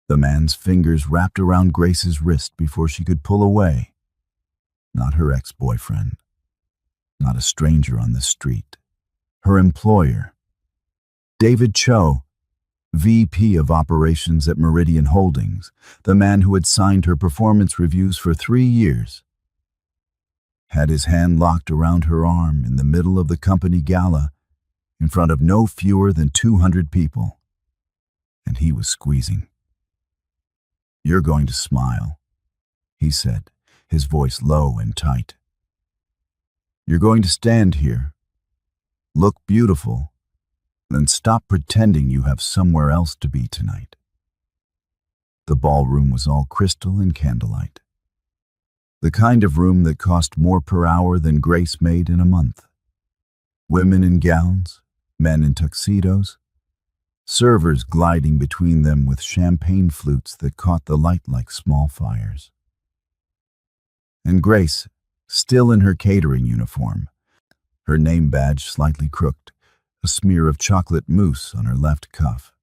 The man's fingers wrapped around Grace's wrist before she could pull away. Not her ex-boyfriend. Not a stranger on the street. Her employer. David Cho, VP of Operations at Meridian Holdings, the man who had signed her performance reviews for 3 years, had his hand locked around her arm in the middle of the company gala in front of no fewer than 200 people. And he was squeezing. "You're going to smile," he said, his voice low and tight. "You're going to stand here, look beautiful, and stop pretending you have somewhere else to be tonight." The ballroom was all crystal and candlelight. The kind of room that cost more per hour than Grace made in a month. Women in gowns, men in tuxedos, servers gliding between them with champagne flutes that caught the light like small fires. And Grace, still in her catering uniform, her name badge slightly crooked, a smear of chocolate mousse on her left cuff,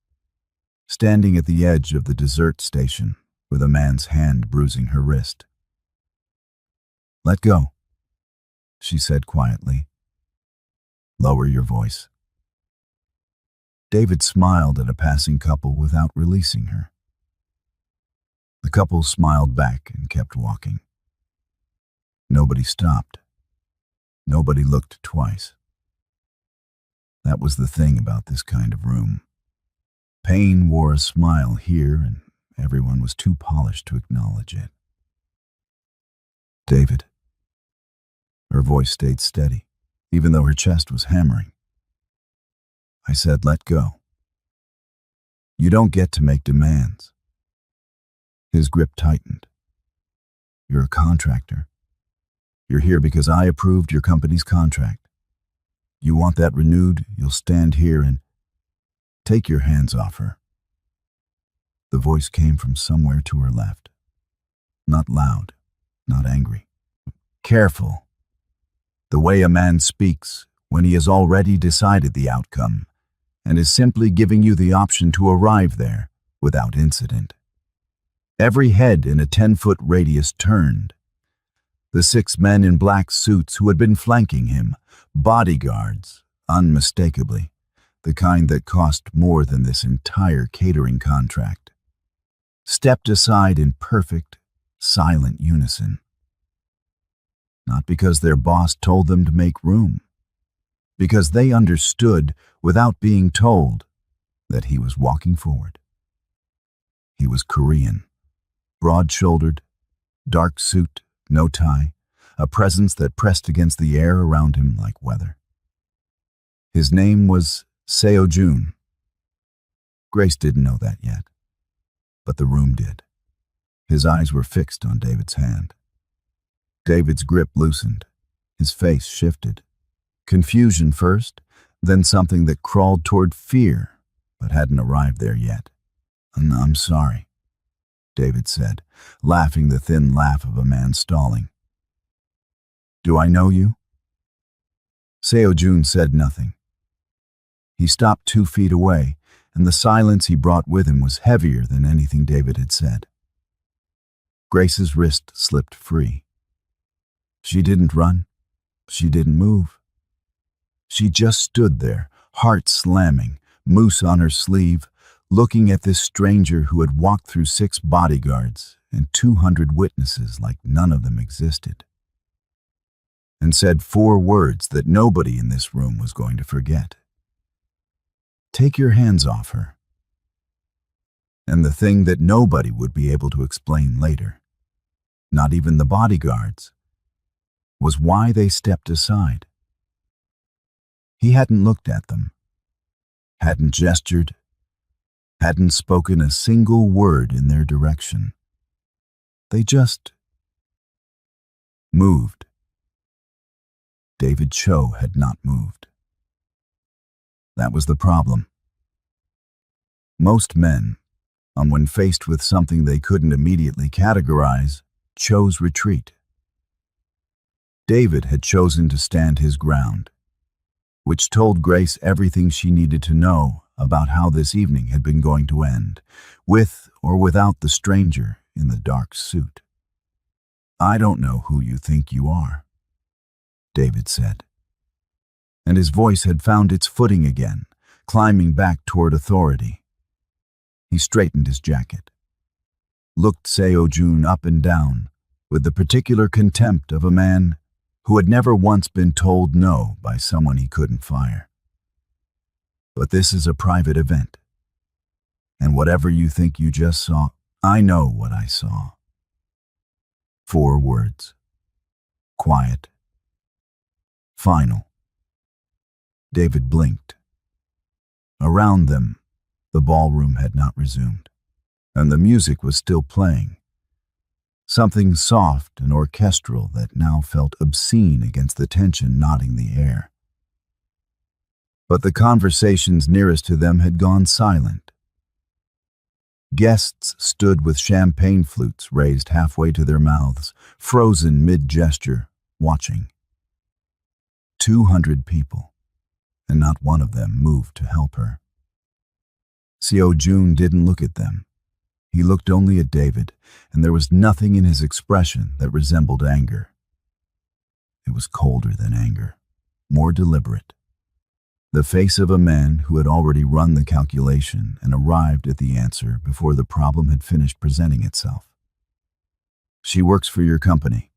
standing at the edge of the dessert station with a man's hand bruising her wrist. "Let go," she said quietly. "Lower your voice." David smiled at a passing couple without releasing her. The couple smiled back and kept walking. Nobody stopped. Nobody looked twice. That was the thing about this kind of room. Pain wore a smile here, and everyone was too polished to acknowledge it. "David." Her voice stayed steady, even though her chest was hammering. "I said let go. You don't get to make demands." His grip tightened. "You're a contractor. You're here because I approved your company's contract. You want that renewed, you'll stand here and take your hands off her." The voice came from somewhere to her left. Not loud, not angry. Careful. The way a man speaks when he has already decided the outcome and is simply giving you the option to arrive there without incident. Every head in a 10-foot radius turned. The 6 men in black suits who had been flanking him, bodyguards, unmistakably, the kind that cost more than this entire catering contract, stepped aside in perfect, silent unison. Not because their boss told them to make room, because they understood, without being told, that he was walking forward. He was Korean, broad-shouldered, dark suit, no tie, a presence that pressed against the air around him like weather. His name was Seo-jun. Grace didn't know that yet, but the room did. His eyes were fixed on David's hand. David's grip loosened. His face shifted. Confusion first, then something that crawled toward fear, but hadn't arrived there yet. "I'm sorry," David said, laughing the thin laugh of a man stalling. "Do I know you?" Seo-jun said nothing. He stopped 2 feet away, and the silence he brought with him was heavier than anything David had said. Grace's wrist slipped free. She didn't run. She didn't move. She just stood there, heart slamming, mousse on her sleeve, looking at this stranger who had walked through 6 bodyguards and 200 witnesses like none of them existed, and said 4 words that nobody in this room was going to forget. "Take your hands off her." And the thing that nobody would be able to explain later, not even the bodyguards, was why they stepped aside. He hadn't looked at them, hadn't gestured, hadn't spoken a single word in their direction. They just moved. David Cho had not moved. That was the problem. Most men, when faced with something they couldn't immediately categorize, chose retreat. David had chosen to stand his ground, which told Grace everything she needed to know about how this evening had been going to end, with or without the stranger in the dark suit. "I don't know who you think you are," David said. And his voice had found its footing again, climbing back toward authority. He straightened his jacket, looked Seo-jun up and down with the particular contempt of a man who had never once been told no by someone he couldn't fire. "But this is a private event. And whatever you think you just saw, I know what I saw." 4 words. Quiet. Final. David blinked. Around them, the ballroom had not resumed, and the music was still playing. Something soft and orchestral that now felt obscene against the tension knotting the air. But the conversations nearest to them had gone silent. Guests stood with champagne flutes raised halfway to their mouths, frozen mid-gesture, watching. 200 people, and not one of them moved to help her. Seo-jun didn't look at them. He looked only at David, and there was nothing in his expression that resembled anger. It was colder than anger, more deliberate. The face of a man who had already run the calculation and arrived at the answer before the problem had finished presenting itself. "She works for your company."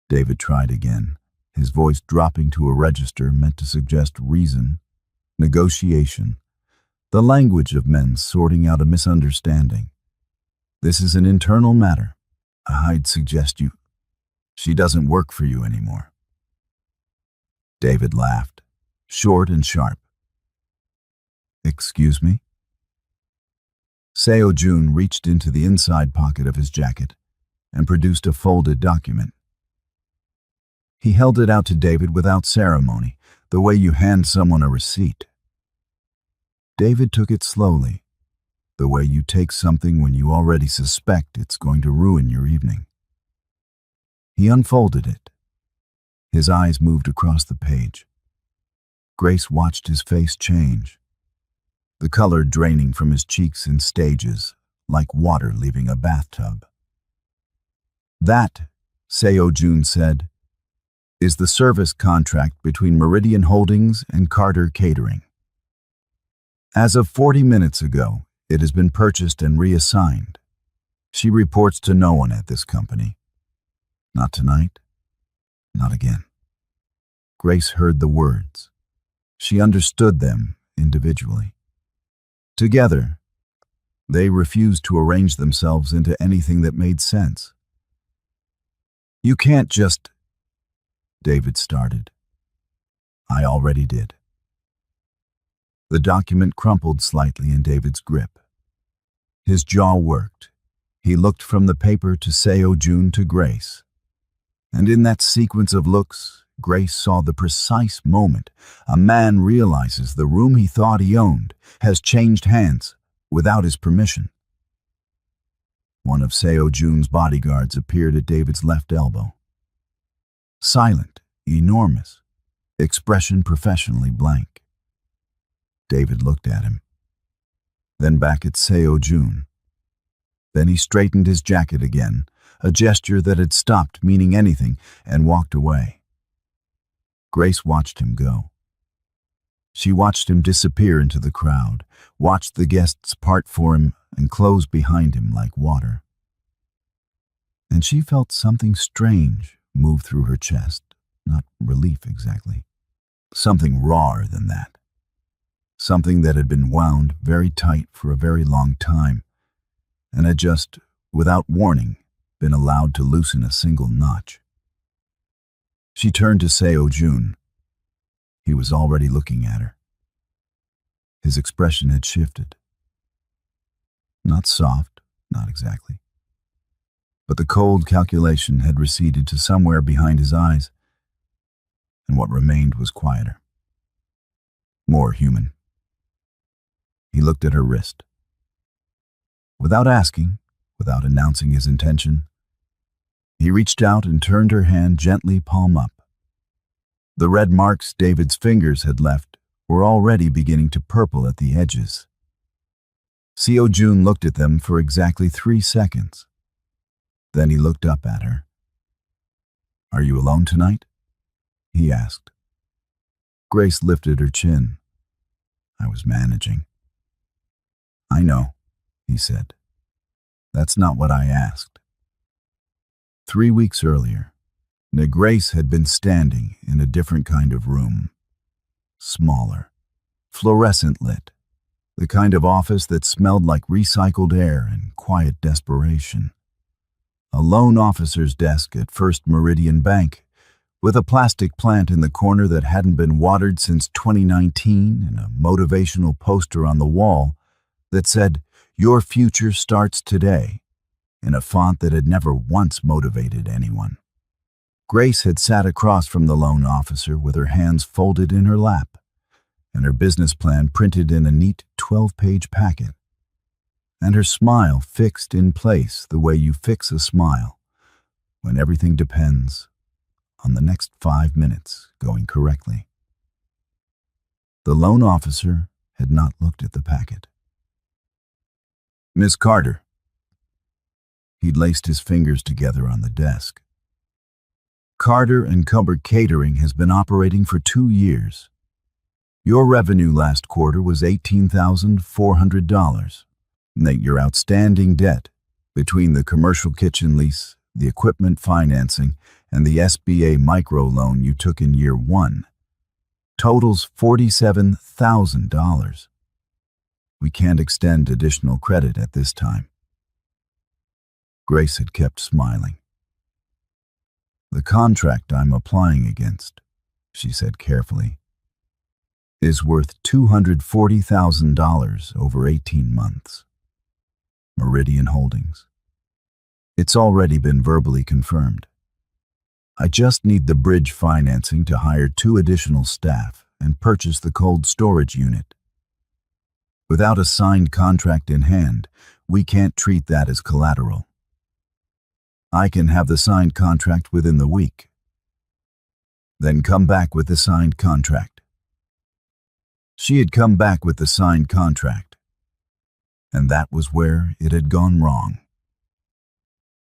David tried again, his voice dropping to a register meant to suggest reason, negotiation, the language of men sorting out a misunderstanding. "This is an internal matter. I'd suggest you... She doesn't work for you anymore." David laughed, short and sharp. "Excuse me?" Seo-jun reached into the inside pocket of his jacket and produced a folded document. He held it out to David without ceremony, the way you hand someone a receipt. David took it slowly, the way you take something when you already suspect it's going to ruin your evening. He unfolded it. His eyes moved across the page. Grace watched his face change, the color draining from his cheeks in stages, like water leaving a bathtub. "That," Seo-jun said, "is the service contract between Meridian Holdings and Carter Catering. As of 40 minutes ago, it has been purchased and reassigned. She reports to no one at this company. Not tonight, not again." Grace heard the words. She understood them individually. Together, they refused to arrange themselves into anything that made sense. "You can't just..." David started. "I already did." The document crumpled slightly in David's grip. His jaw worked. He looked from the paper to Seo-jun to Grace. And in that sequence of looks, Grace saw the precise moment a man realizes the room he thought he owned has changed hands without his permission. One of Seo-jun's bodyguards appeared at David's left elbow. Silent, enormous, expression professionally blank. David looked at him, then back at Seo-jun. Then he straightened his jacket again, a gesture that had stopped meaning anything, and walked away. Grace watched him go. She watched him disappear into the crowd, watched the guests part for him and close behind him like water. And she felt something strange move through her chest, not relief exactly. Something rawer than that. Something that had been wound very tight for a very long time, and had just, without warning, been allowed to loosen a single notch. She turned to Seo-jun. He was already looking at her. His expression had shifted. Not soft, not exactly. But the cold calculation had receded to somewhere behind his eyes, and what remained was quieter. More human. He looked at her wrist. Without asking, without announcing his intention, he reached out and turned her hand gently palm up. The red marks David's fingers had left were already beginning to purple at the edges. Seo Jun looked at them for exactly 3 seconds. Then he looked up at her. "Are you alone tonight?" he asked. Grace lifted her chin. "I was managing." "I know," he said. "That's not what I asked." 3 weeks earlier, Grace had been standing in a different kind of room. Smaller, fluorescent lit, the kind of office that smelled like recycled air and quiet desperation. A loan officer's desk at First Meridian Bank, with a plastic plant in the corner that hadn't been watered since 2019 and a motivational poster on the wall that said, "Your future starts today," in a font that had never once motivated anyone. Grace had sat across from the loan officer with her hands folded in her lap and her business plan printed in a neat 12-page packet, and her smile fixed in place the way you fix a smile when everything depends on the next 5 minutes going correctly. The loan officer had not looked at the packet. "Miss Carter." He'd laced his fingers together on the desk. "Carter and Cumber Catering has been operating for 2 years. Your revenue last quarter was $18,400. Your outstanding debt, between the commercial kitchen lease, the equipment financing, and the SBA microloan you took in year 1, totals $47,000. We can't extend additional credit at this time." Grace had kept smiling. "The contract I'm applying against," she said carefully, "is worth $240,000 over 18 months. Meridian Holdings. It's already been verbally confirmed. I just need the bridge financing to hire 2 additional staff and purchase the cold storage unit. Without a signed contract in hand, we can't treat that as collateral. I can have the signed contract within the week. Then come back with the signed contract." She had come back with the signed contract, and that was where it had gone wrong.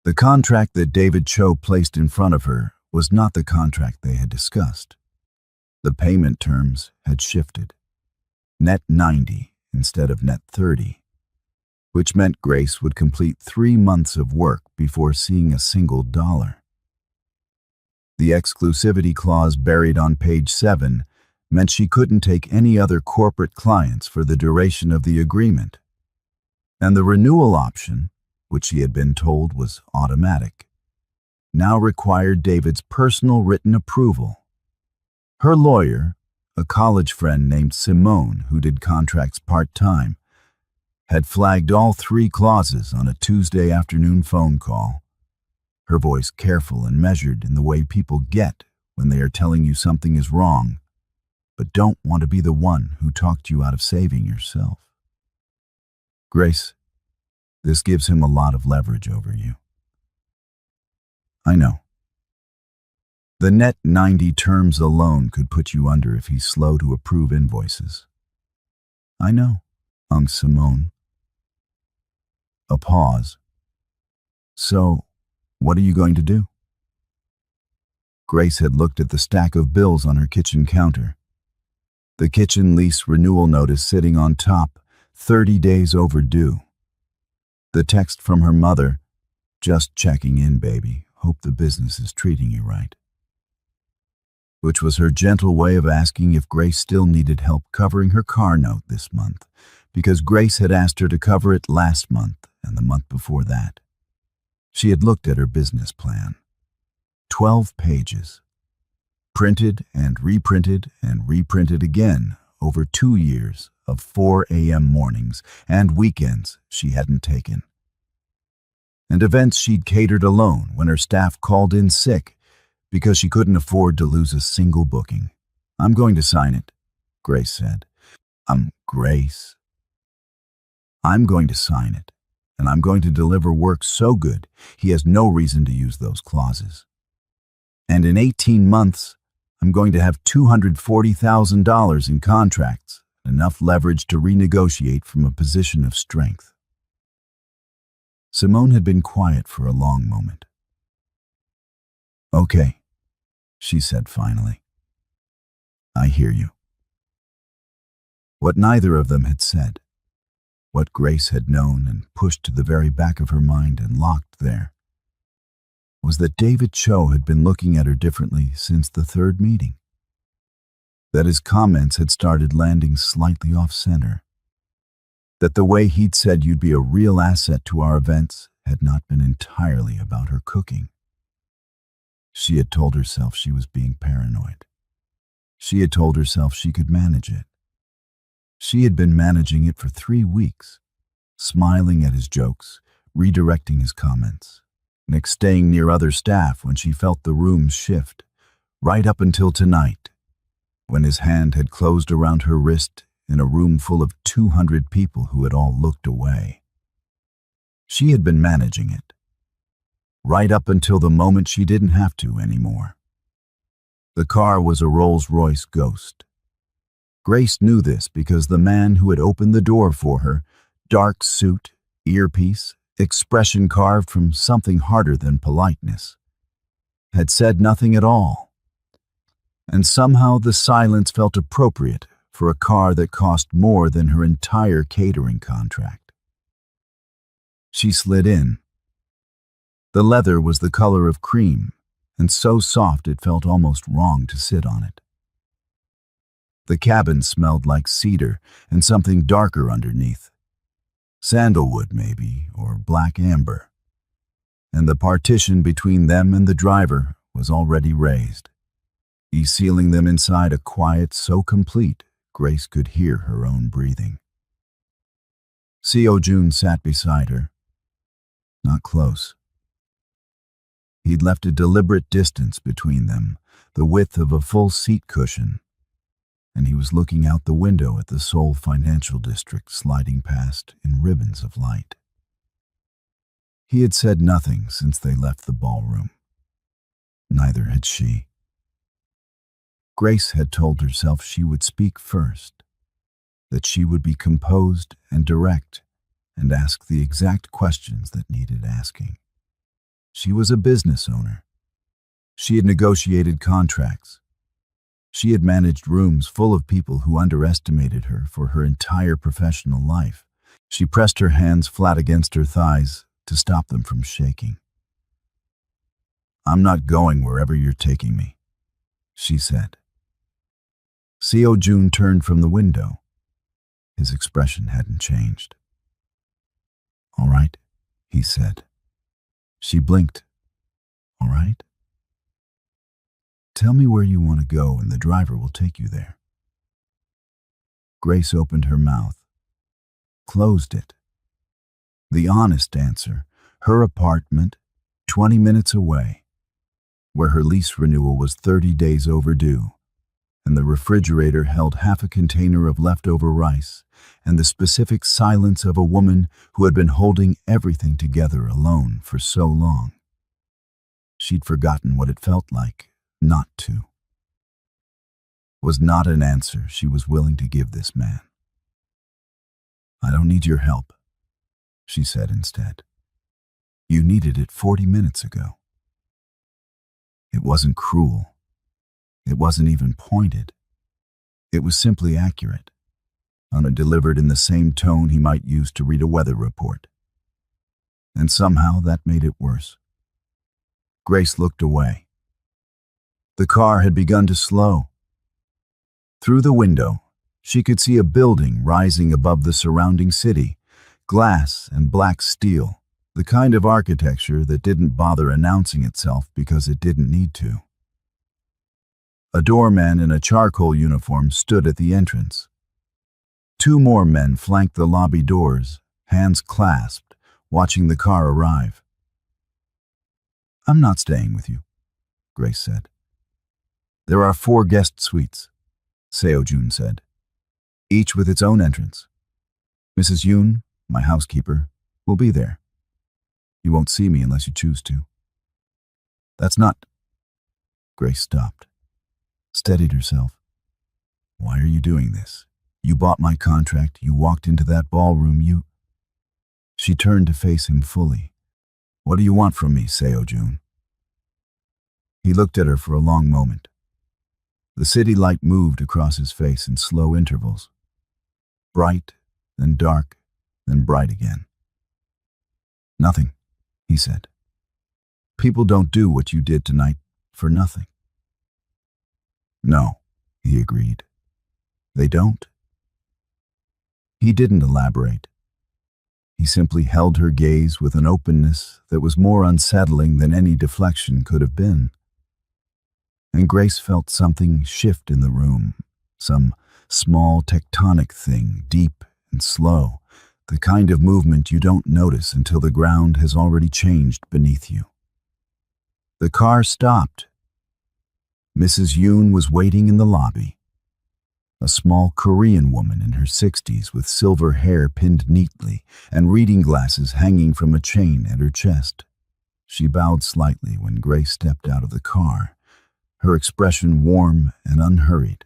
The contract that David Cho placed in front of her was not the contract they had discussed. The payment terms had shifted. Net 90 instead of net 30, which meant Grace would complete 3 months of work before seeing a single dollar. The exclusivity clause buried on page 7 meant she couldn't take any other corporate clients for the duration of the agreement. And the renewal option, which she had been told was automatic, now required David's personal written approval. Her lawyer, a college friend named Simone who did contracts part-time, had flagged all 3 clauses on a Tuesday afternoon phone call, her voice careful and measured in the way people get when they are telling you something is wrong, but don't want to be the one who talked you out of saving yourself. "Grace, this gives him a lot of leverage over you." "I know. The net 90 terms alone could put you under if he's slow to approve invoices." "I know," Simone. A pause. "So, what are you going to do?" Grace had looked at the stack of bills on her kitchen counter. The kitchen lease renewal notice sitting on top, 30 days overdue. The text from her mother, "Just checking in, baby. Hope the business is treating you right." Which was her gentle way of asking if Grace still needed help covering her car note this month, because Grace had asked her to cover it last month and the month before that. She had looked at her business plan. 12 pages. Printed and reprinted again over 2 years of 4 a.m. mornings and weekends she hadn't taken. And events she'd catered alone when her staff called in sick because she couldn't afford to lose a single booking. "I'm going to sign it," Grace said. Grace. "I'm going to sign it, and I'm going to deliver work so good he has no reason to use those clauses. And in 18 months, I'm going to have $240,000 in contracts, enough leverage to renegotiate from a position of strength. Simone had been quiet for a long moment. Okay, she said finally. I hear you. What neither of them had said, what Grace had known and pushed to the very back of her mind and locked there, was that David Cho had been looking at her differently since the third meeting. That his comments had started landing slightly off-center. That the way he'd said you'd be a real asset to our events had not been entirely about her cooking. She had told herself she was being paranoid. She had told herself she could manage it. She had been managing it for 3 weeks, smiling at his jokes, redirecting his comments, Nick staying near other staff when she felt the rooms shift, right up until tonight, when his hand had closed around her wrist in a room full of 200 people who had all looked away. She had been managing it, right up until the moment she didn't have to anymore. The car was a Rolls-Royce Ghost. Grace knew this because the man who had opened the door for her, dark suit, earpiece, expression carved from something harder than politeness, had said nothing at all. And somehow the silence felt appropriate for a car that cost more than her entire catering contract. She slid in. The leather was the color of cream, and so soft it felt almost wrong to sit on it. The cabin smelled like cedar and something darker underneath. Sandalwood, maybe, or black amber. And the partition between them and the driver was already raised, sealing them inside a quiet so complete Grace could hear her own breathing. Seo Jun sat beside her. Not close. He'd left a deliberate distance between them, the width of a full seat cushion, and he was looking out the window at the Seoul financial district sliding past in ribbons of light. He had said nothing since they left the ballroom. Neither had she. Grace had told herself she would speak first, that she would be composed and direct and ask the exact questions that needed asking. She was a business owner. She had negotiated contracts. She had managed rooms full of people who underestimated her for her entire professional life. She pressed her hands flat against her thighs to stop them from shaking. I'm not going wherever you're taking me, she said. Seo Jun turned from the window. His expression hadn't changed. All right, he said. She blinked. All right? Tell me where you want to go and the driver will take you there. Grace opened her mouth, closed it. The honest answer, her apartment, 20 minutes away, where her lease renewal was 30 days overdue, and the refrigerator held half a container of leftover rice, and the specific silence of a woman who had been holding everything together alone for so long. She'd forgotten what it felt like not to. Was not an answer she was willing to give this man. I don't need your help, she said instead. You needed it 40 minutes ago. It wasn't cruel. It wasn't even pointed. It was simply accurate, delivered in the same tone he might use to read a weather report. And somehow that made it worse. Grace looked away. The car had begun to slow. Through the window, she could see a building rising above the surrounding city, glass and black steel, the kind of architecture that didn't bother announcing itself because it didn't need to. A doorman in a charcoal uniform stood at the entrance. 2 more men flanked the lobby doors, hands clasped, watching the car arrive. I'm not staying with you, Grace said. There are 4 guest suites, Seo Jun said, each with its own entrance. Mrs. Yoon, my housekeeper, will be there. You won't see me unless you choose to. That's not... Grace stopped. steadied herself. Why are you doing this? You bought my contract, you walked into that ballroom, you... She turned to face him fully. What do you want from me, Seo-jun? He looked at her for a long moment. The city light moved across his face in slow intervals. Bright, then dark, then bright again. Nothing, he said. People don't do what you did tonight for nothing. No, he agreed. They don't. He didn't elaborate. He simply held her gaze with an openness that was more unsettling than any deflection could have been. And Grace felt something shift in the room, some small tectonic thing, deep and slow, the kind of movement you don't notice until the ground has already changed beneath you. The car stopped. Mrs. Yoon was waiting in the lobby. A small Korean woman in her 60s with silver hair pinned neatly and reading glasses hanging from a chain at her chest. She bowed slightly when Grace stepped out of the car, her expression warm and unhurried,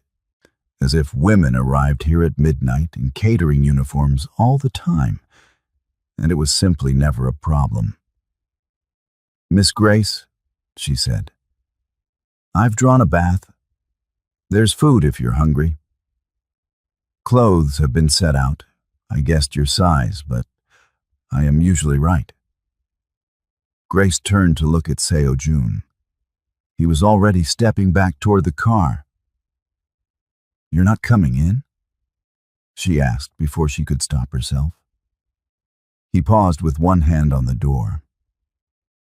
as if women arrived here at midnight in catering uniforms all the time, and it was simply never a problem. Miss Grace, she said, I've drawn a bath. There's food if you're hungry. Clothes have been set out. I guessed your size, but I am usually right. Grace turned to look at Seo-jun. He was already stepping back toward the car. You're not coming in? She asked before she could stop herself. He paused with one hand on the door.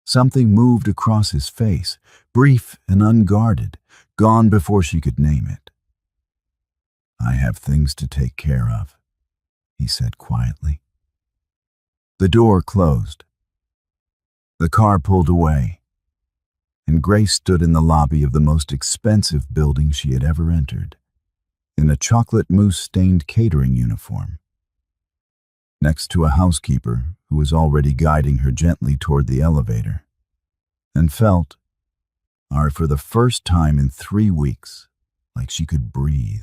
Something moved across his face, brief and unguarded, gone before she could name it. I have things to take care of, he said quietly. The door closed. The car pulled away, and Grace stood in the lobby of the most expensive building she had ever entered, in a chocolate mousse-stained catering uniform, next to a housekeeper who was already guiding her gently toward the elevator, and felt, for the first time in 3 weeks, like she could breathe.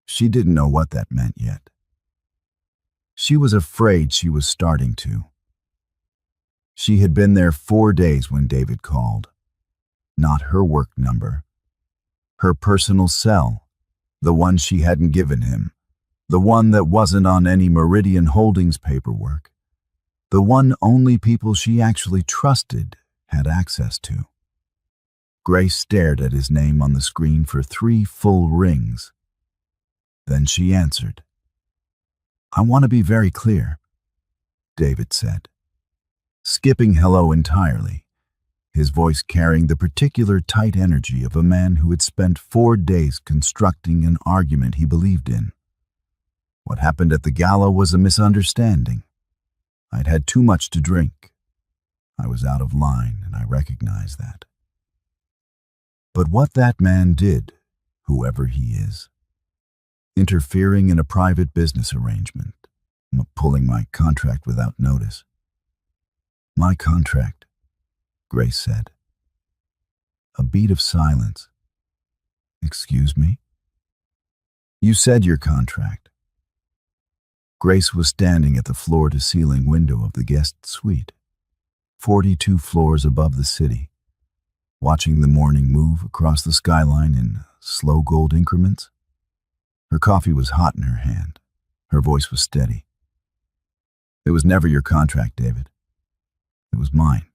She didn't know what that meant yet. She was afraid she was starting to. She had been there 4 days when David called. Not her work number. Her personal cell, the one she hadn't given him, the one that wasn't on any Meridian Holdings paperwork, the one only people she actually trusted had access to. Grace stared at his name on the screen for 3 full rings. Then she answered. I want to be very clear, David said, skipping hello entirely, his voice carrying the particular tight energy of a man who had spent 4 days constructing an argument he believed in. What happened at the gala was a misunderstanding. I'd had too much to drink. I was out of line, and I recognized that. But what that man did, whoever he is, interfering in a private business arrangement, pulling my contract without notice. My contract, Grace said. A beat of silence. Excuse me? You said your contract. Grace was standing at the floor-to-ceiling window of the guest suite, 42 floors above the city, watching the morning move across the skyline in slow gold increments. Her coffee was hot in her hand. Her voice was steady. It was never your contract, David. It was mine.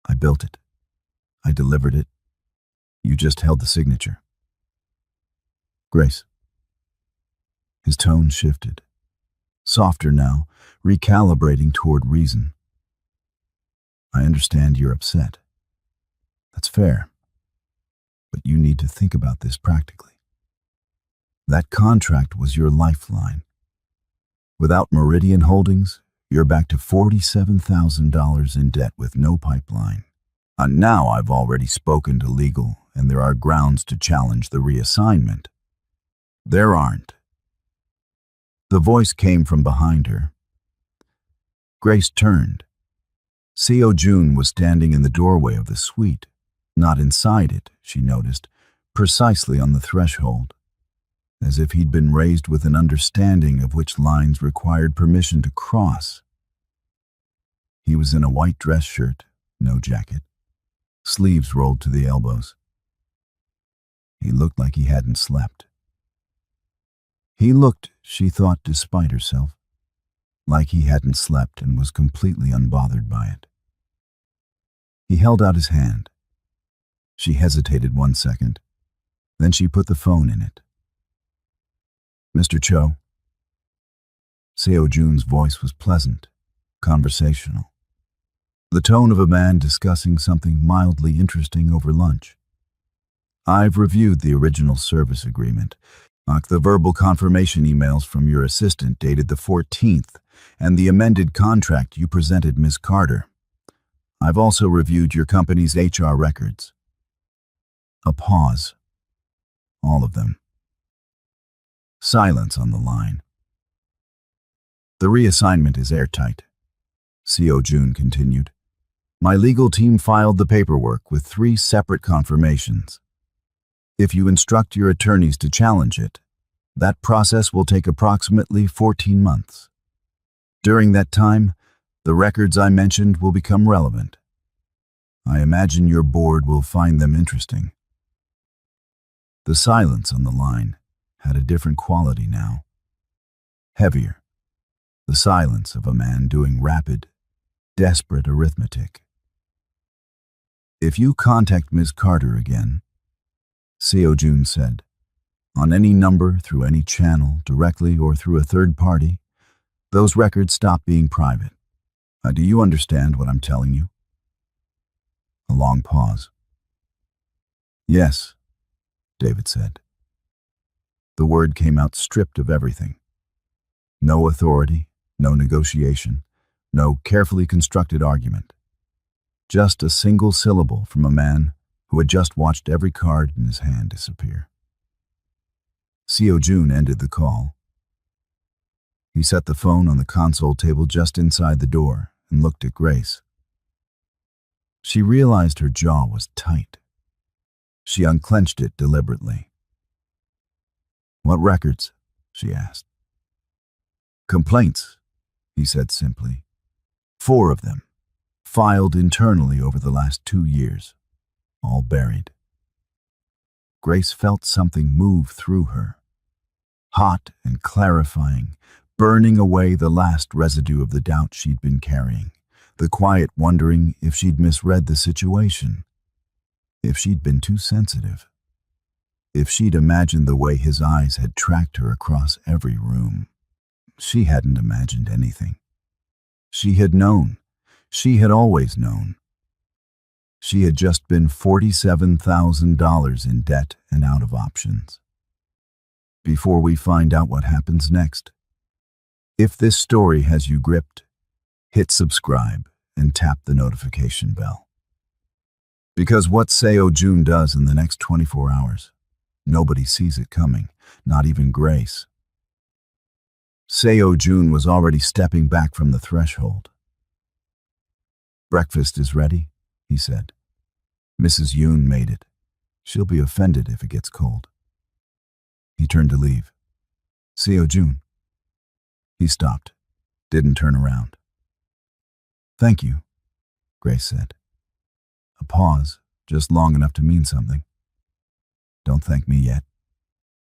I built it. I delivered it. You just held the signature. Grace. His tone shifted. Softer now, recalibrating toward reason. I understand you're upset. That's fair. But you need to think about this practically. That contract was your lifeline. Without Meridian Holdings, you're back to $47,000 in debt with no pipeline. And now I've already spoken to legal, and there are grounds to challenge the reassignment. There aren't. The voice came from behind her. Grace turned. Seo-jun was standing in the doorway of the suite. Not inside it, she noticed, precisely on the threshold, as if he'd been raised with an understanding of which lines required permission to cross. He was in a white dress shirt, no jacket, sleeves rolled to the elbows. He looked like he hadn't slept. He looked, she thought despite herself, like he hadn't slept and was completely unbothered by it. He held out his hand. She hesitated 1 second. Then she put the phone in it. "Mr. Cho." Seo Jun's voice was pleasant, conversational. The tone of a man discussing something mildly interesting over lunch. "I've reviewed the original service agreement, the verbal confirmation emails from your assistant dated the 14th, and the amended contract you presented Ms. Carter. I've also reviewed your company's HR records." A pause. All of them. Silence on the line. "The reassignment is airtight," Seo Jun continued. "My legal team filed the paperwork with 3 separate confirmations. If you instruct your attorneys to challenge it, that process will take approximately 14 months. During that time, the records I mentioned will become relevant. I imagine your board will find them interesting." The silence on the line had a different quality now. Heavier. The silence of a man doing rapid, desperate arithmetic. "If you contact Ms. Carter again," Seo Jun said, "on any number, through any channel, directly or through a third party, those records stop being private. Do you understand what I'm telling you?" A long pause. "Yes," David said. The word came out stripped of everything. No authority, no negotiation, no carefully constructed argument. Just a single syllable from a man who had just watched every card in his hand disappear. Seo Jun ended the call. He set the phone on the console table just inside the door and looked at Grace. She realized her jaw was tight. She unclenched it deliberately. "What records?" she asked. "Complaints," he said simply. 4 of them, filed internally over the last 2 years, all buried. Grace felt something move through her, hot and clarifying, burning away the last residue of the doubt she'd been carrying, the quiet wondering if she'd misread the situation, if she'd been too sensitive, if she'd imagined the way his eyes had tracked her across every room. She hadn't imagined anything. She had known. She had always known. She had just been $47,000 in debt and out of options. Before we find out what happens next, if this story has you gripped, hit subscribe and tap the notification bell. Because what Seo Jun does in the next 24 hours, nobody sees it coming, not even Grace. Seo Jun was already stepping back from the threshold. "Breakfast is ready," he said. "Mrs. Yoon made it. She'll be offended if it gets cold." He turned to leave. "Seo Jun." He stopped, didn't turn around. "Thank you," Grace said. A pause, just long enough to mean something. "Don't thank me yet,"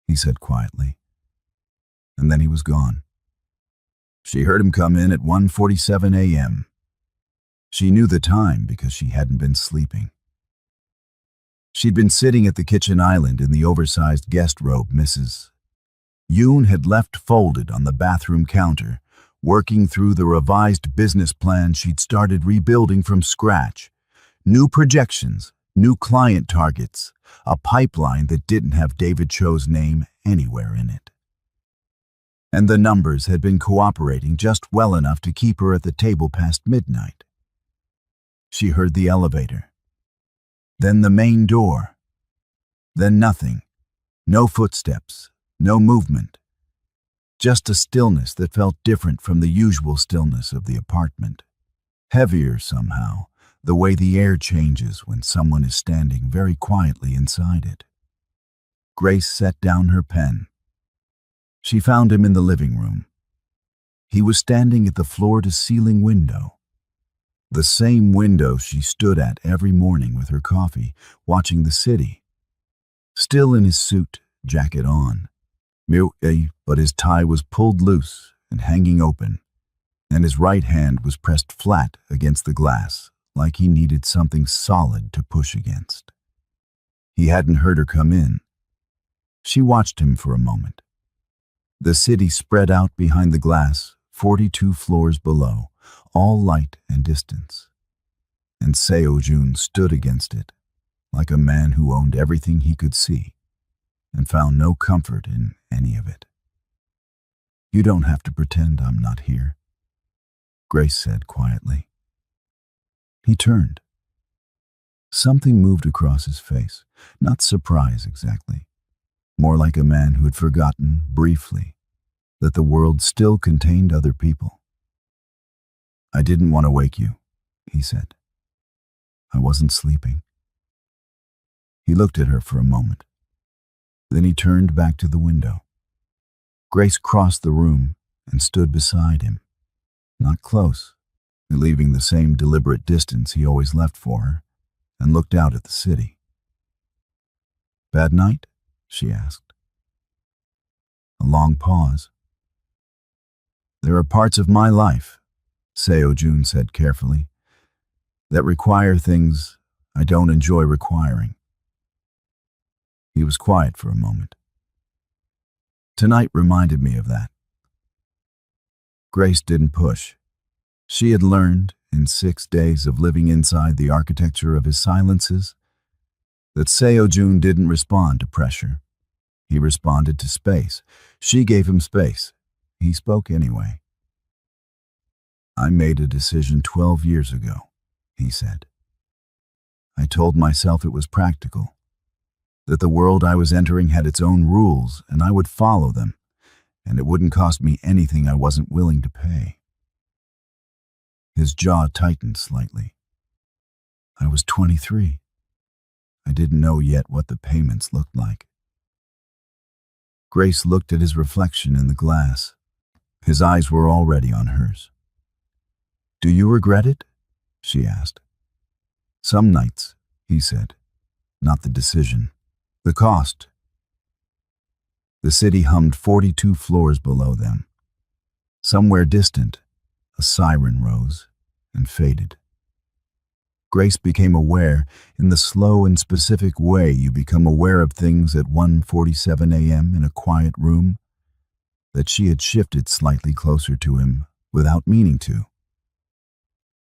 he said quietly. And then he was gone. She heard him come in at 1:47 a.m. She knew the time because she hadn't been sleeping. She'd been sitting at the kitchen island in the oversized guest robe Mrs. Yoon had left folded on the bathroom counter, working through the revised business plan she'd started rebuilding from scratch. New projections, new client targets, a pipeline that didn't have David Cho's name anywhere in it. And the numbers had been cooperating just well enough to keep her at the table past midnight. She heard the elevator. Then the main door. Then nothing. No footsteps, no movement. Just a stillness that felt different from the usual stillness of the apartment. Heavier somehow, the way the air changes when someone is standing very quietly inside it. Grace set down her pen. She found him in the living room. He was standing at the floor-to-ceiling window, the same window she stood at every morning with her coffee, watching the city. Still in his suit, jacket on, but his tie was pulled loose and hanging open, and his right hand was pressed flat against the glass, like he needed something solid to push against. He hadn't heard her come in. She watched him for a moment. The city spread out behind the glass, 42 floors below, all light and distance. And Seo-jun stood against it, like a man who owned everything he could see, and found no comfort in any of it. "You don't have to pretend I'm not here," Grace said quietly. He turned. Something moved across his face, not surprise exactly, more like a man who had forgotten, briefly, that the world still contained other people. "I didn't want to wake you," he said. "I wasn't sleeping." He looked at her for a moment. Then he turned back to the window. Grace crossed the room and stood beside him, not close, leaving the same deliberate distance he always left for her, and looked out at the city. "Bad night?" she asked. A long pause. "There are parts of my life," Seo-jun said carefully, "that require things I don't enjoy requiring." He was quiet for a moment. "Tonight reminded me of that." Grace didn't push. She had learned, in 6 days of living inside the architecture of his silences, that Seo-jun didn't respond to pressure. He responded to space. She gave him space. He spoke anyway. "I made a decision 12 years ago," he said. "I told myself it was practical, that the world I was entering had its own rules and I would follow them, and it wouldn't cost me anything I wasn't willing to pay." His jaw tightened slightly. "I was 23. I didn't know yet what the payments looked like." Grace looked at his reflection in the glass. His eyes were already on hers. "Do you regret it?" she asked. "Some nights," he said. "Not the decision. The cost." The city hummed 42 floors below them. Somewhere distant, a siren rose and faded. Grace became aware, in the slow and specific way you become aware of things at 1:47 a.m. in a quiet room, that she had shifted slightly closer to him without meaning to.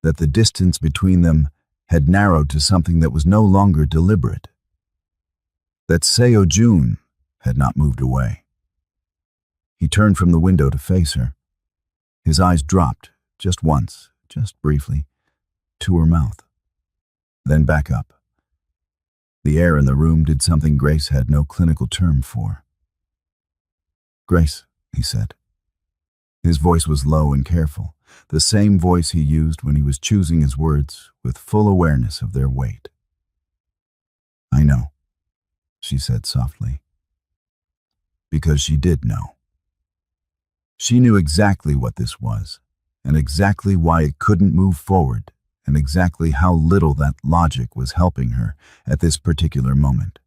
That the distance between them had narrowed to something that was no longer deliberate. That Seo-jun had not moved away. He turned from the window to face her. His eyes dropped, just once, just briefly, to her mouth. Then back up. The air in the room did something Grace had no clinical term for. "Grace," he said. His voice was low and careful, the same voice he used when he was choosing his words with full awareness of their weight. "I know," she said softly. Because she did know. She knew exactly what this was, and exactly why it couldn't move forward, and exactly how little that logic was helping her at this particular moment.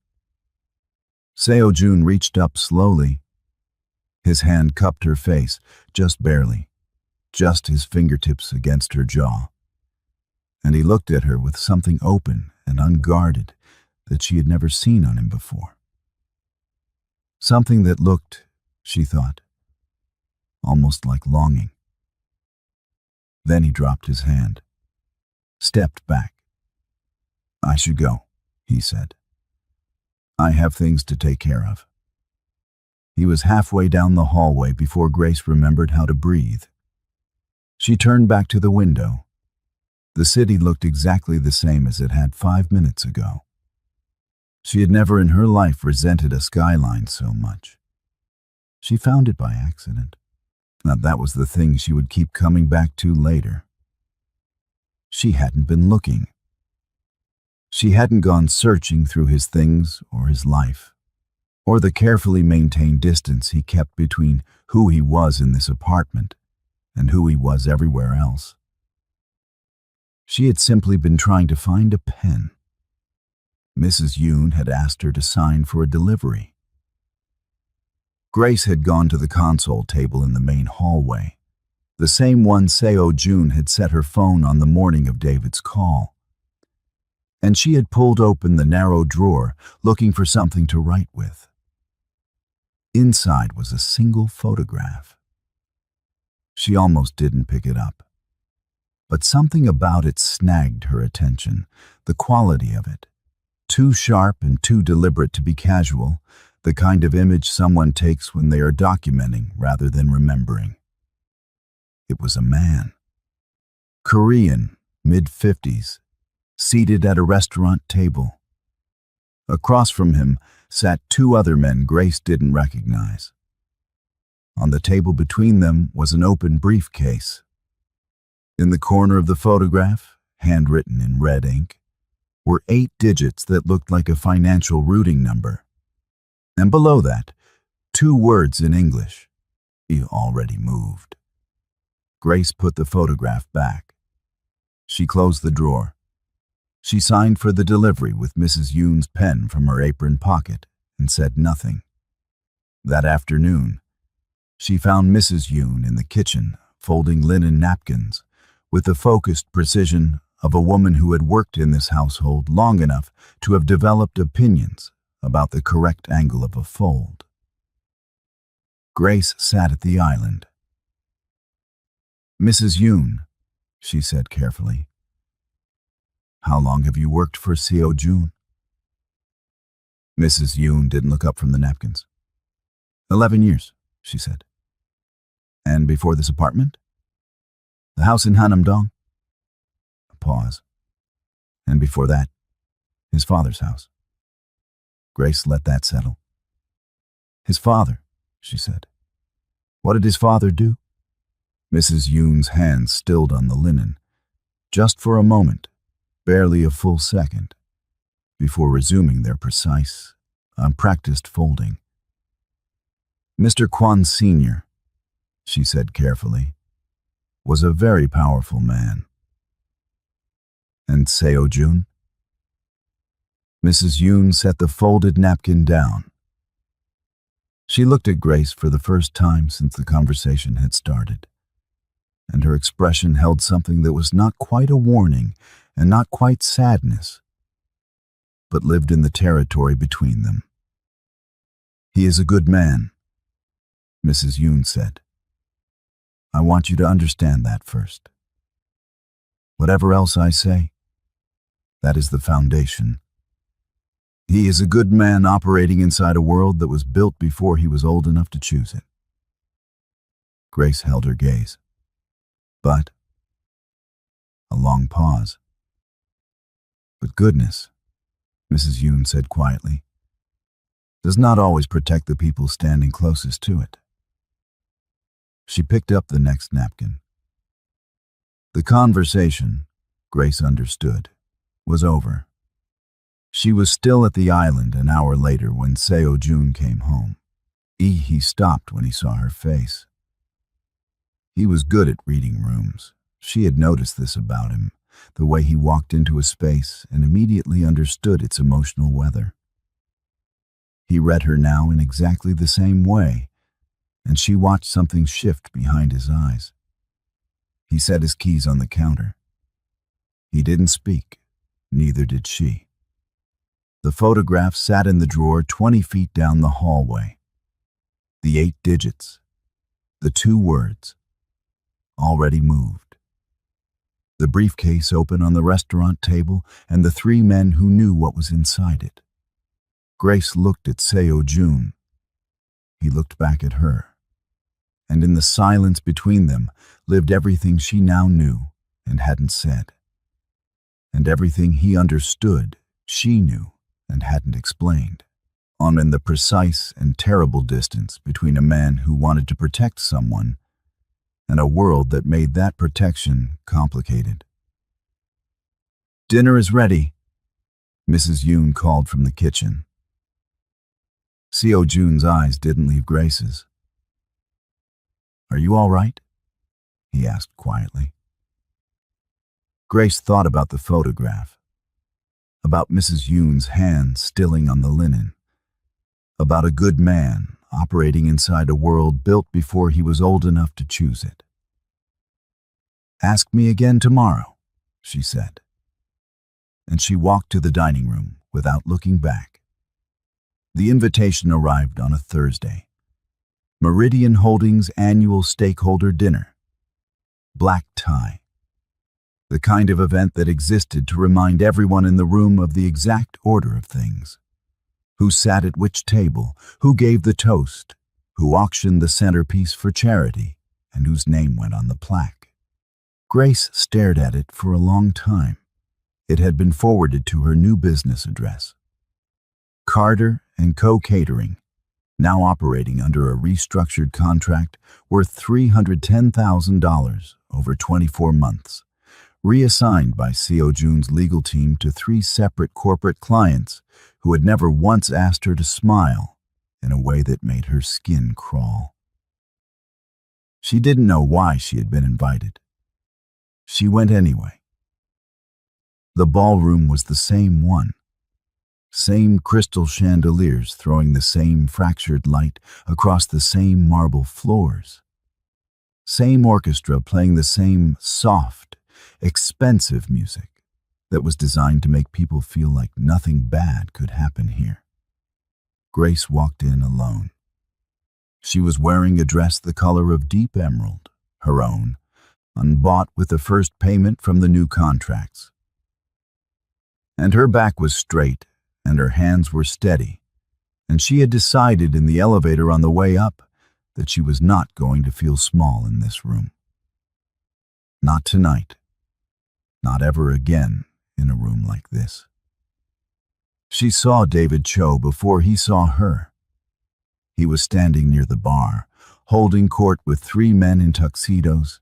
Seo-jun reached up slowly. His hand cupped her face, just barely, just his fingertips against her jaw. And he looked at her with something open and unguarded that she had never seen on him before. Something that looked, she thought, almost like longing. Then he dropped his hand, stepped back. "I should go," he said. "I have things to take care of." He was halfway down the hallway before Grace remembered how to breathe. She turned back to the window. The city looked exactly the same as it had 5 minutes ago. She had never in her life resented a skyline so much. She found it by accident. Now that was the thing she would keep coming back to later. She hadn't been looking. She hadn't gone searching through his things or his life. or the carefully maintained distance he kept between who he was in this apartment and who he was everywhere else. She had simply been trying to find a pen. Mrs. Yoon had asked her to sign for a delivery. Grace had gone to the console table in the main hallway, the same one Seo-jun had set her phone on the morning of David's call. And she had pulled open the narrow drawer, looking for something to write with. Inside was a single photograph. She almost didn't pick it up. But something about it snagged her attention, the quality of it. Too sharp and too deliberate to be casual, the kind of image someone takes when they are documenting rather than remembering. It was a man. Korean, mid-50s, seated at a restaurant table. Across from him sat two other men Grace didn't recognize. On the table between them was an open briefcase. In the corner of the photograph, handwritten in red ink, were 8 digits that looked like a financial routing number. And below that, 2 words in English. He already moved. Grace put the photograph back. She closed the drawer. She signed for the delivery with Mrs. Yoon's pen from her apron pocket and said nothing. That afternoon, she found Mrs. Yoon in the kitchen folding linen napkins with the focused precision of a woman who had worked in this household long enough to have developed opinions about the correct angle of a fold. Grace sat at the island. "Mrs. Yoon," she said carefully, "how long have you worked for Seo-jun?" Mrs. Yoon didn't look up from the napkins. 11 years, she said. "And before this apartment?" "The house in Hanam-dong." A pause. "And before that, his father's house." Grace let that settle. "His father," she said. "What did his father do?" Mrs. Yoon's hands stilled on the linen, just for a moment, barely a full second, before resuming their precise, unpracticed folding. "Mr. Kwon Sr., she said carefully, was a very powerful man." "And Seo-jun?" Mrs. Yoon set the folded napkin down. She looked at Grace for the first time since the conversation had started, and her expression held something that was not quite a warning and not quite sadness, but lived in the territory between them. "He is a good man," Mrs. Yoon said. "I want you to understand that first. Whatever else I say, that is the foundation. He is a good man operating inside a world that was built before he was old enough to choose it." Grace held her gaze. "But," a long pause. "But goodness," Mrs. Yoon said quietly, "does not always protect the people standing closest to it." She picked up the next napkin. The conversation, Grace understood, was over. She was still at the island an hour later when Seo-jun came home. He stopped when he saw her face. He was good at reading rooms. She had noticed this about him, the way he walked into a space and immediately understood its emotional weather. He read her now in exactly the same way, and she watched something shift behind his eyes. He set his keys on the counter. He didn't speak, neither did she. The photograph sat in the drawer 20 feet down the hallway. The 8 digits, the 2 words, already moved. The briefcase open on the restaurant table and the 3 men who knew what was inside it. Grace looked at Seo-jun. He looked back at her. And in the silence between them lived everything she now knew and hadn't said. And everything he understood she knew and hadn't explained. On in the precise and terrible distance between a man who wanted to protect someone and a world that made that protection complicated. "Dinner is ready," Mrs. Yoon called from the kitchen. Seo Jun's eyes didn't leave Grace's. "Are you all right?" he asked quietly. Grace thought about the photograph, about Mrs. Yoon's hand stilling on the linen, about a good man operating inside a world built before he was old enough to choose it. "Ask me again tomorrow," she said. And she walked to the dining room without looking back. The invitation arrived on a Thursday. Meridian Holdings' annual stakeholder dinner. Black tie. The kind of event that existed to remind everyone in the room of the exact order of things. Who sat at which table, who gave the toast, who auctioned the centerpiece for charity, and whose name went on the plaque. Grace stared at it for a long time. It had been forwarded to her new business address. Carter & Co. Catering, now operating under a restructured contract worth $310,000 over 24 months, reassigned by Seo Jun's legal team to 3 separate corporate clients who had never once asked her to smile in a way that made her skin crawl. She didn't know why she had been invited. She went anyway. The ballroom was the same one. Same crystal chandeliers throwing the same fractured light across the same marble floors. Same orchestra playing the same soft, expensive music that was designed to make people feel like nothing bad could happen here. Grace walked in alone. She was wearing a dress the color of deep emerald, her own, unbought with the first payment from the new contracts. And her back was straight, and her hands were steady, and she had decided in the elevator on the way up that she was not going to feel small in this room. Not tonight. Not ever again in a room like this. She saw David Cho before he saw her. He was standing near the bar, holding court with 3 men in tuxedos,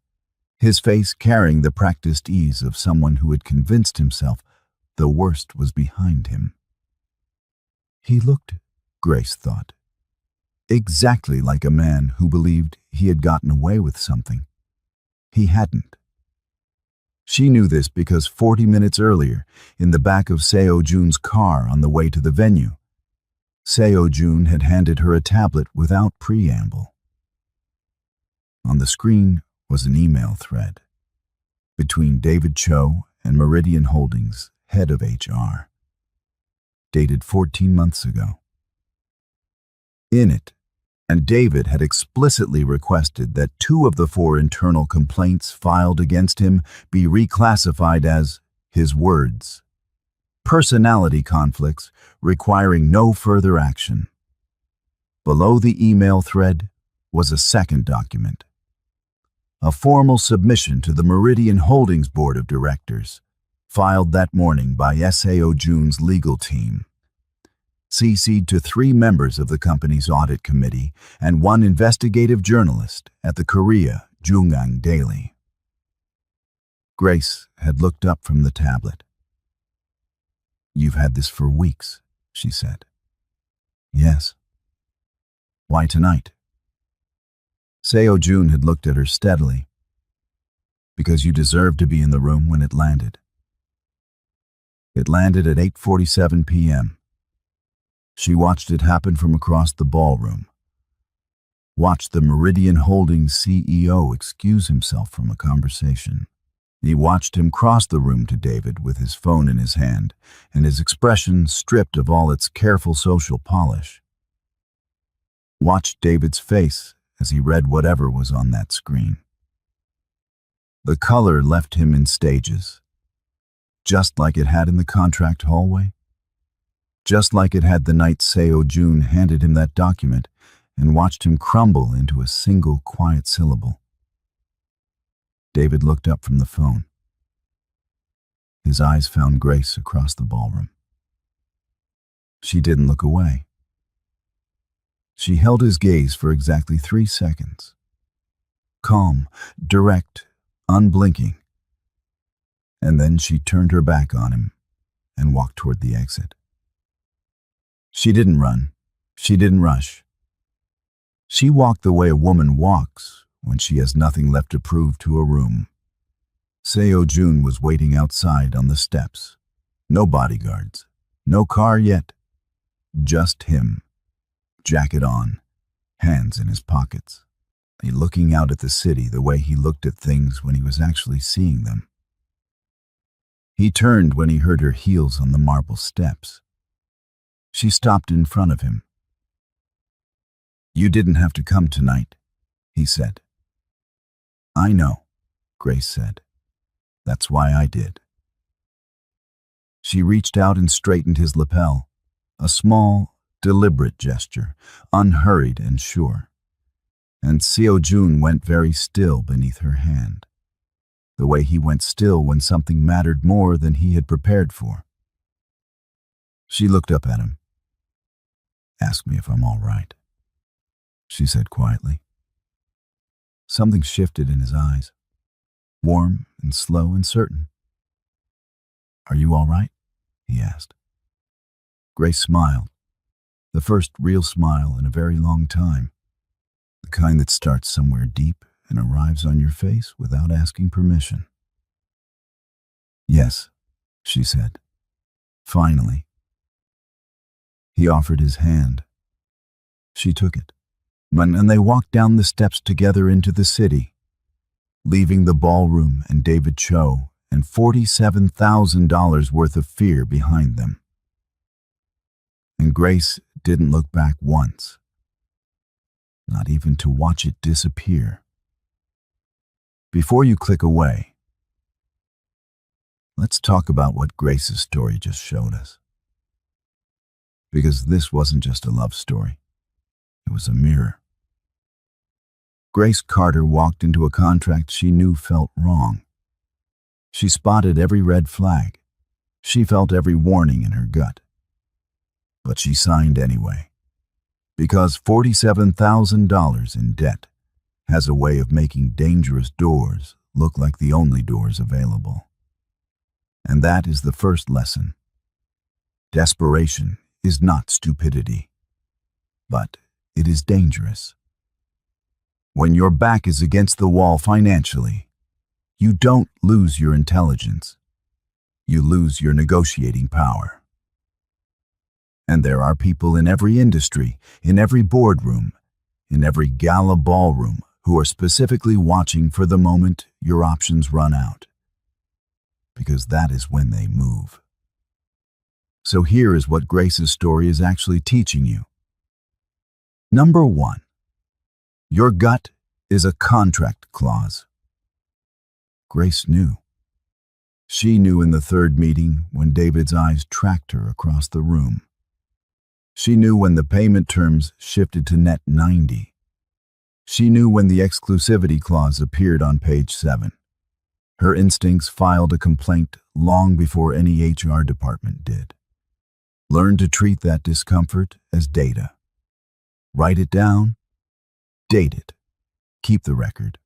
his face carrying the practiced ease of someone who had convinced himself the worst was behind him. He looked, Grace thought, exactly like a man who believed he had gotten away with something. He hadn't. She knew this because 40 minutes earlier, in the back of Seo Jun's car on the way to the venue, Seo Jun had handed her a tablet without preamble. On the screen was an email thread between David Cho and Meridian Holdings' head of HR, dated 14 months ago. In it, and David had explicitly requested that 2 of the 4 internal complaints filed against him be reclassified as, his words, personality conflicts requiring no further action. Below the email thread was a second document, a formal submission to the Meridian Holdings Board of Directors, filed that morning by Seo Jun's legal team, CC'd to 3 members of the company's audit committee and 1 investigative journalist at the Korea Jungang Daily. Grace had looked up from the tablet. "You've had this for weeks," she said. "Yes." "Why tonight?" Seo Jun had looked at her steadily. "Because you deserved to be in the room when it landed." It landed at 8:47 p.m. She watched it happen from across the ballroom. Watched the Meridian Holdings CEO excuse himself from a conversation. He watched him cross the room to David with his phone in his hand and his expression stripped of all its careful social polish. Watched David's face as he read whatever was on that screen. The color left him in stages, just like it had in the contract hallway, just like it had the night Seo Jun handed him that document and watched him crumble into a single quiet syllable. David looked up from the phone. His eyes found Grace across the ballroom. She didn't look away. She held his gaze for exactly 3 seconds. Calm, direct, unblinking. And then she turned her back on him and walked toward the exit. She didn't run. She didn't rush. She walked the way a woman walks when she has nothing left to prove to a room. Seo Jun was waiting outside on the steps. No bodyguards, no car yet. Just him, jacket on, hands in his pockets. He looking out at the city the way he looked at things when he was actually seeing them. He turned when he heard her heels on the marble steps. She stopped in front of him. "You didn't have to come tonight," he said. "I know," Grace said. "That's why I did." She reached out and straightened his lapel, a small, deliberate gesture, unhurried and sure. And Seo Jun went very still beneath her hand, the way he went still when something mattered more than he had prepared for. She looked up at him. "Ask me if I'm all right," she said quietly. Something shifted in his eyes, warm and slow and certain. "Are you all right?" he asked. Grace smiled, the first real smile in a very long time, the kind that starts somewhere deep and arrives on your face without asking permission. "Yes," she said, finally. He offered his hand. She took it, and they walked down the steps together into the city, leaving the ballroom and David Cho and $47,000 worth of fear behind them. And Grace didn't look back once, not even to watch it disappear. Before you click away, let's talk about what Grace's story just showed us. Because this wasn't just a love story, it was a mirror. Grace Carter walked into a contract she knew felt wrong. She spotted every red flag. She felt every warning in her gut. But she signed anyway, because $47,000 in debt has a way of making dangerous doors look like the only doors available. And that is the first lesson. Desperation is not stupidity, but it is dangerous. When your back is against the wall financially, you don't lose your intelligence. You lose your negotiating power. And there are people in every industry, in every boardroom, in every gala ballroom who are specifically watching for the moment your options run out. Because that is when they move. So here is what Grace's story is actually teaching you. Number 1. Your gut is a contract clause. Grace knew. She knew in the third meeting when David's eyes tracked her across the room. She knew when the payment terms shifted to net 90. She knew when the exclusivity clause appeared on page 7. Her instincts filed a complaint long before any HR department did. Learn to treat that discomfort as data. Write it down, date it, keep the record.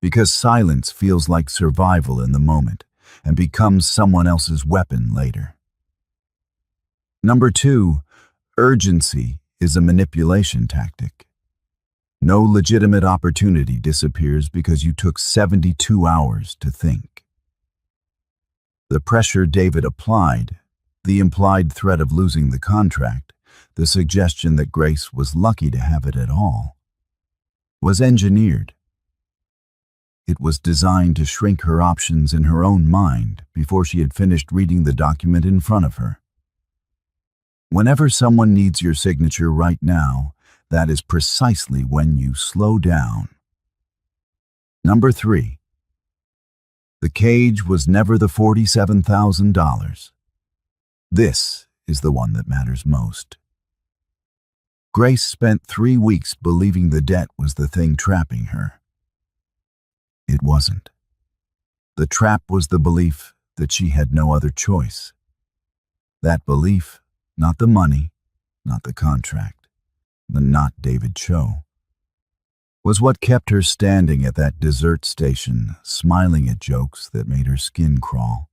Because silence feels like survival in the moment and becomes someone else's weapon later. Number 2, urgency is a manipulation tactic. No legitimate opportunity disappears because you took 72 hours to think. The pressure David applied, the implied threat of losing the contract, the suggestion that Grace was lucky to have it at all, was engineered. It was designed to shrink her options in her own mind before she had finished reading the document in front of her. Whenever someone needs your signature right now, that is precisely when you slow down. Number 3. The cage was never the $47,000. This is the one that matters most. Grace spent 3 weeks believing the debt was the thing trapping her. It wasn't. The trap was the belief that she had no other choice. That belief, not the money, not the contract, not David Cho, was what kept her standing at that dessert station, smiling at jokes that made her skin crawl.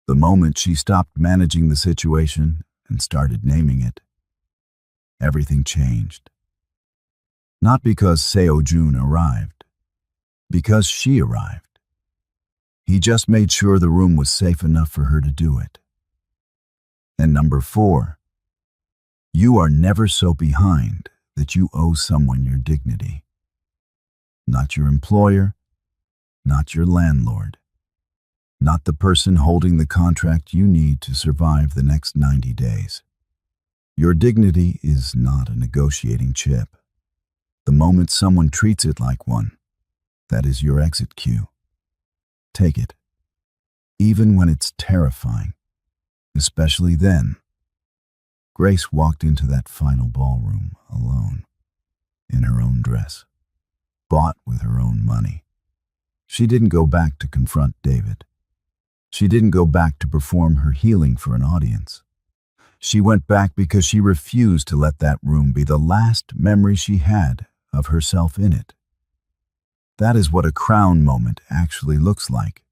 The moment she stopped managing the situation and started naming it, everything changed. Not because Seo Jun arrived, because she arrived. He just made sure the room was safe enough for her to do it. And number 4, you are never so behind that you owe someone your dignity. Not your employer, not your landlord, not the person holding the contract you need to survive the next 90 days. Your dignity is not a negotiating chip. The moment someone treats it like one, that is your exit cue. Take it, even when it's terrifying, especially then. Grace walked into that final ballroom alone, in her own dress, bought with her own money. She didn't go back to confront David. She didn't go back to perform her healing for an audience. She went back because she refused to let that room be the last memory she had of herself in it. That is what a crown moment actually looks like.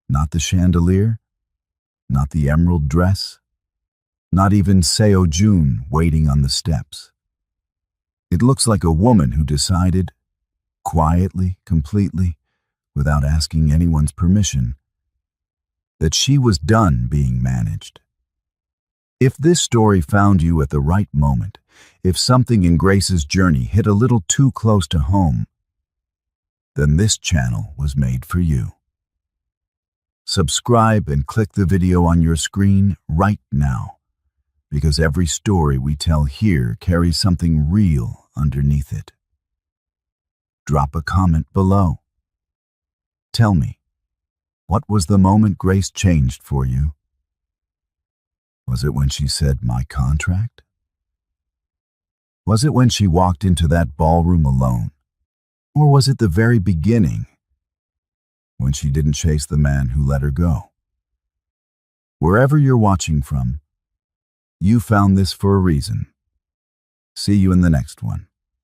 Not the chandelier, not the emerald dress, not even Seo Jun waiting on the steps. It looks like a woman who decided, quietly, completely, without asking anyone's permission, that she was done being managed. If this story found you at the right moment, if something in Grace's journey hit a little too close to home, then this channel was made for you. Subscribe and click the video on your screen right now, because every story we tell here carries something real underneath it. Drop a comment below. Tell me, what was the moment Grace changed for you? Was it when she said, "My contract"? Was it when she walked into that ballroom alone? Or was it the very beginning, when she didn't chase the man who let her go? Wherever you're watching from, you found this for a reason. See you in the next one.